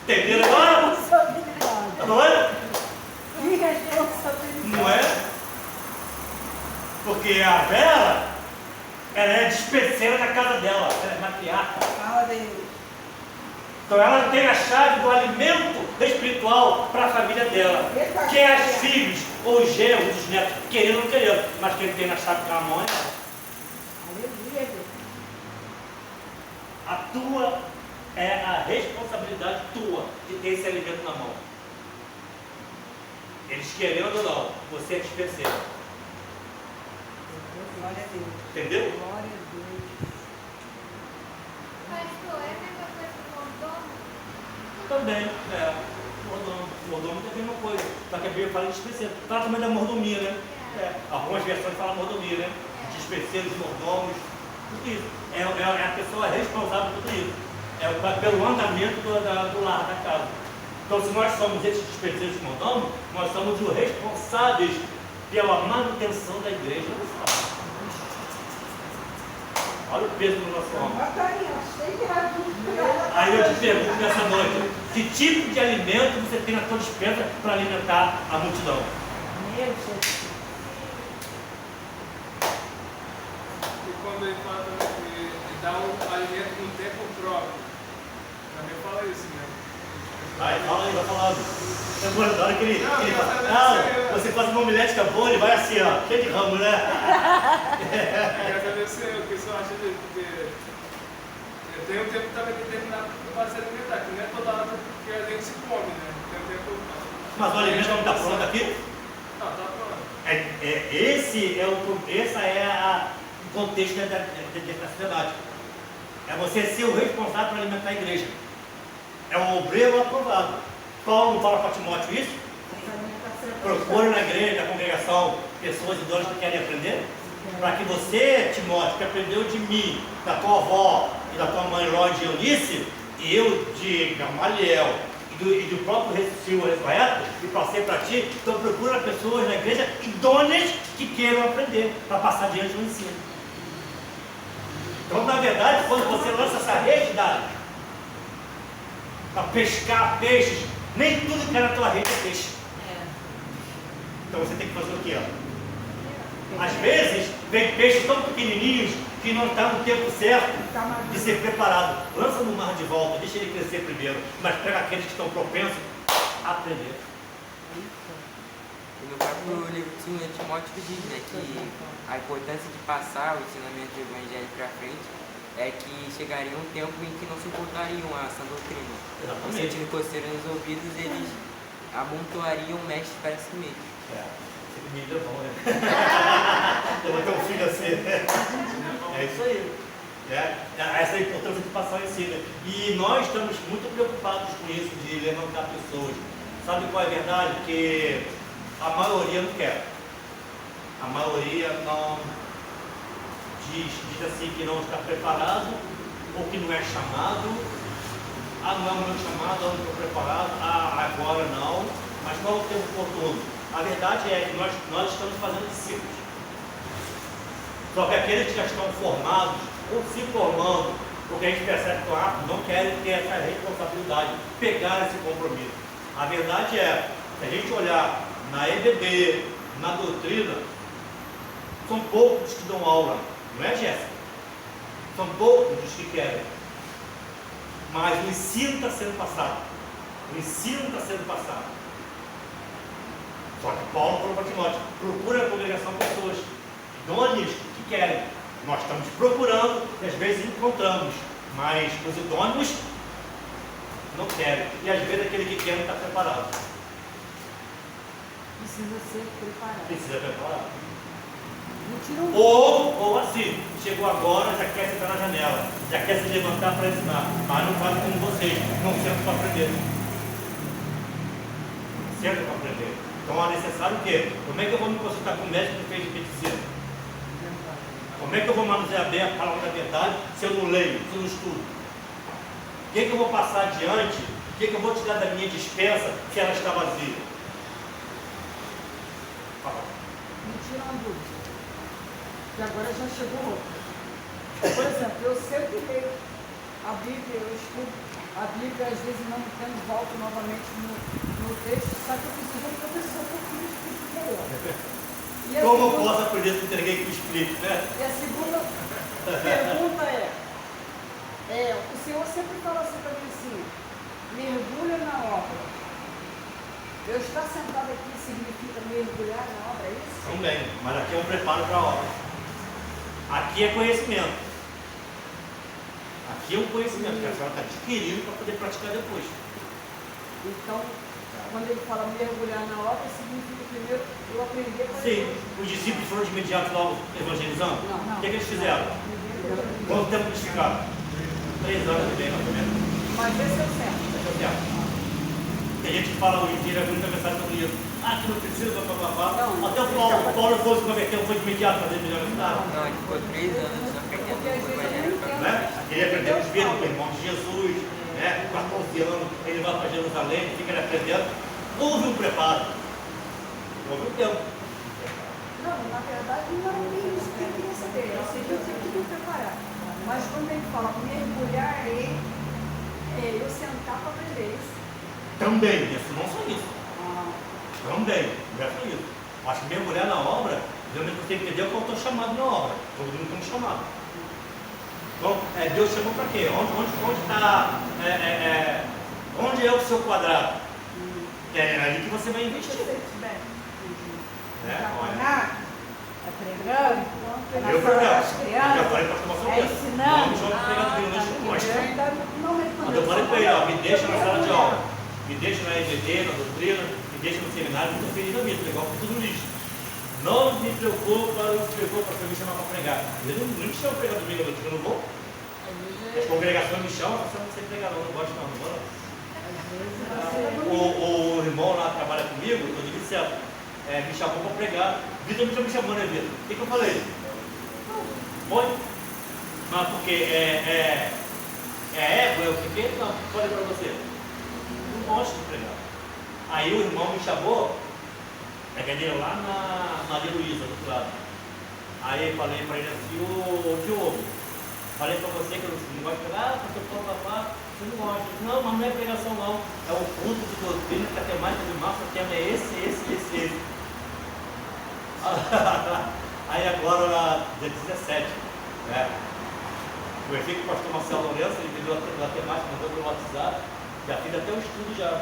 Entenderam agora? Responsabilidade. Não é? Que responsabilidade. Não é? Porque a Vera, ela é dispenseira na casa dela, ela é matriarca. Fala Deus. Então ela tem a chave do alimento espiritual para a família dela. Que é os filhos, ou os genros, os netos, querendo ou não querendo. Mas quem tem a chave com a mão é ela. Aleluia, Deus. A tua é a responsabilidade tua de ter esse alimento na mão. Eles querendo ou não, você é dispenseiro. Glória a Deus. Entendeu? Glória a Deus. Pastor, é a mesma coisa que o mordomo? Também, é. Mordomo é a mesma coisa. Só que a Bíblia fala de dispenseiro. Fala também da mordomia, né? É. Algumas versões falam mordomia, né? Dispenseiros, mordomos, tudo isso. É a pessoa responsável por tudo isso. É pelo andamento do lar, da casa. Então, se nós somos esses dispenseiros de mordomos, nós somos os responsáveis pela manutenção da igreja. Olha o peso do nosso homem. Aí eu te pergunto nessa noite, que tipo de alimento você tem na sua despensa para alimentar a multidão? Meu Jesus. E quando ele fala também que ele dá o alimento no tempo próprio, também fala isso, né? Vai, fala aí, vai falando. Na hora que ele fala, não, você faz uma omelete boa, ele vai assim, ó, cheio de ramo, né? Eu quero saber se o pessoal acha de tem um tempo também determinado para se alimentar, que não é toda hora que a gente se come, né? Tem um tempo. Mas o alimento não está pronto aqui? Não, tá pronto. Esse é o contexto da sociedade. É você ser o responsável para alimentar a igreja. É um obreiro aprovado. Paulo não fala para Timóteo isso? Procure na igreja, na congregação, pessoas idosas que querem aprender. Para que você, Timóteo, que aprendeu de mim, da tua avó e da tua mãe Lóide e Eunice, e eu de Gamaliel e do próprio Silvio Reto, e passei para ti, então procura pessoas na igreja idôneas que queiram aprender, para passar adiante o ensino. Então, na verdade, quando você lança essa rede para pescar peixes, nem tudo que é na tua rede é peixe. Então você tem que fazer o quê? Às vezes, vem peixes tão pequenininhos que não está no tempo certo de ser preparado. Lança no mar de volta, deixa ele crescer primeiro, mas pega aqueles que estão propensos a aprender. E no próprio livro de Timóteo diz, né, que a importância de passar o ensinamento do evangelho para frente é que chegaria um tempo em que não suportariam a sã doutrina. E sentindo coceira nos ouvidos, eles amontoariam mestres para si mesmos. Milho é bom, né? Eu vou ter um filho assim. É isso aí. Essa é a importância de passar o ensino. E nós estamos muito preocupados com isso, de levantar pessoas. Sabe qual é a verdade? Que a maioria não quer. A maioria não diz assim que não está preparado, ou que não é chamado. Ah, não é o meu chamado, eu não estou preparado. Ah, agora não. Mas qual é o tempo oportuno? A verdade é que nós estamos fazendo discípulos. Só que aqueles que já estão formados, ou se formando, porque a gente percebe que não querem ter essa responsabilidade, pegar esse compromisso. A verdade é, se a gente olhar na EBD, na doutrina, são poucos que dão aula, não é, Jéssica? São poucos os que querem. Mas o ensino está sendo passado. O ensino está sendo passado. Só que Paulo falou para Timóteo, procura a congregação pessoas idôneas que querem. Nós estamos procurando e às vezes encontramos, mas os idôneos não querem. E às vezes aquele que quer não está preparado. Precisa ser preparado. Precisa preparar. Mentira. Ou assim, chegou agora, já quer sentar na janela, já quer se levantar para ensinar, mas não faz como vocês, não senta para aprender. Senta para aprender. Então é necessário o quê? Como é que eu vou me consultar com o médico que fez de medicina? Como é que eu vou manusear bem a palavra da verdade se eu não leio, se eu não estudo? O que eu vou passar adiante? O que eu vou tirar da minha dispensa se ela está vazia? uma dúvida. E agora já chegou outra. Por exemplo, eu sempre leio a Bíblia, eu estudo a Bíblia, às vezes não entendo, volto novamente no texto, só que eu preciso de um professor porque me explique melhor. E a Como eu segunda- posso aprender se ninguém que me explique, né? E a segunda pergunta o Senhor sempre fala assim para mim assim, mergulha na obra. Eu estar sentado aqui significa mergulhar na obra, é isso? Também, mas aqui é um preparo para a obra. Aqui é conhecimento. Aqui é um conhecimento que a senhora está adquirindo para poder praticar depois. Então, quando ele fala mergulhar na obra, significa primeiro eu aprender para Sim, os discípulos foram de imediato logo evangelizando. Não. O que eles fizeram? Quanto tempo eles ficaram? 3 anos e meio, mais ou menos. Mas esse é o certo. Esse é o tempo. Tem gente que fala hoje em dia, muita mensagem sobre isso. Ah, que não precisa, blá, blá, blá. Não. Até o Paulo foi se converter, foi de imediato fazer melhor resultado. Não, ele ficou 3 anos aprendendo Porque às com o vezes eu Evangelho não pra entendo. Né? Ele aprendeu os filhos com o irmão de Jesus, né? 14 anos, ele vai para Jerusalém, fica ali aprendendo. Houve um preparo. Houve um tempo. Não, na verdade não é isso que eu queria saber. Eu sei que eu tenho que me preparar. Mas quando ele fala mergulhar eu sentar para aprender isso. Também, isso não só isso. Ah, Também, não é só isso. Acho que mergulhar na obra, realmente você tem que entender qual é o teu chamado na obra. Todo mundo tem um chamado. Então, Deus chamou para quê? Onde está. Onde é o seu quadrado? É ali que você vai investir. Né? Olha. É pregando, é Eu na sala das já crianças, falei para tomar sua é vez. ensinando. Não me joga pegando vinho nas costas. eu ainda não Mas respondeu. eu falei para ele, ó, me deixa na sala de aula, me deixa na EGD, na doutrina, me deixa no seminário, muito feliz da vida, igual com tudo no lixo. Não me preocupa, para me chamar para pregar. Ele não me chama para pregar domingo, eu não vou. As congregações me chamam, você não sei pregar não, não gosto não, não vou não. O irmão lá que trabalha comigo, eu digo certo, me chamou para pregar. Vitor me chamou, né, Vitor? O que eu falei? Foi? Mas porque é ego, é o que? Não, falei para você. Não gosto de pregar. Aí o irmão me chamou, a cadeira lá na Maria Luísa, do outro lado. Aí falei para ele assim, o que houve? Falei para você que eu não gosto de pregar, porque eu estou papá, você não gosta. Não, mas não é pregação não. É o culto de doutrina, que a temática de massa, o tema é esse. Aí agora, dia 17, né? Conversei com o pastor Marcelo Lourenço, ele me deu a temática, mandou pelo WhatsApp, já fiz até um estudo já.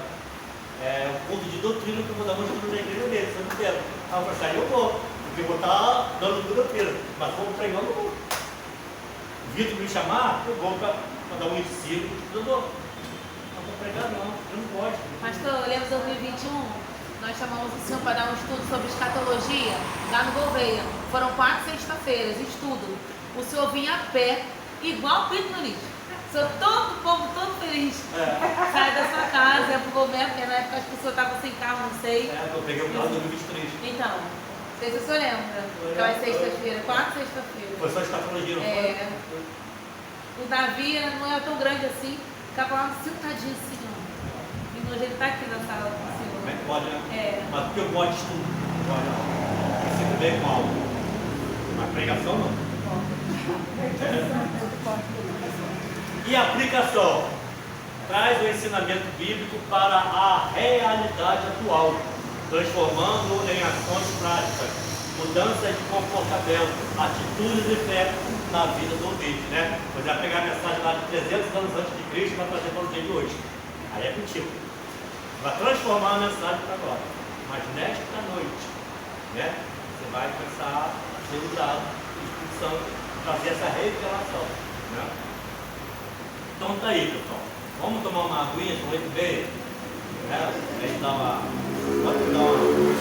Um culto de doutrina que eu vou dar um estudo na igreja dele, se eu não quero. Aí eu falei, aí eu vou, porque eu vou estar dando tudo doutrina, mas como pregando, eu vou. O Vitor me chamar, eu vou para dar um ensino, eu dou. Não vou pregar não, eu não gosto. Pastor, eu lembro de 2021, nós chamamos o senhor para dar um estudo sobre escatologia lá no Gouveia. Foram 4 sexta-feiras, estudo. O senhor vinha a pé, igual Pedro no lixo. O senhor, todo o povo, todo feliz. Sai da sua casa, ia pro governo, porque na época as pessoas estavam sem carro, não sei. Eu peguei o carro de 2023. Então, não sei se o senhor lembra. Aquela sexta-feira, 4 sexta-feiras. Foi só escatologia, não foi? O Davi não era tão grande assim, ficava lá sentadinho assim, ó. E hoje ele tá aqui na sala do senhor. Como é que pode, né? É. Mas porque eu gosto de estudo. Olha, eu sempre bem com algo. Mas pregação não. E a aplicação? Traz o ensinamento bíblico para a realidade atual, transformando em ações práticas, mudanças de comportamento, atitudes e fé na vida do ouvinte, né? Você vai pegar a mensagem lá de 300 anos antes de Cristo e vai trazer para o dia de hoje. Aí é contigo. Vai transformar a mensagem para agora. Mas nesta noite, né? Você vai começar a ser usado, expulsão, trazer essa revelação, né? Então tá aí, pessoal. Vamos tomar uma aguinha, com 8 e meia? Né? A gente dá uma. Pode dar uma.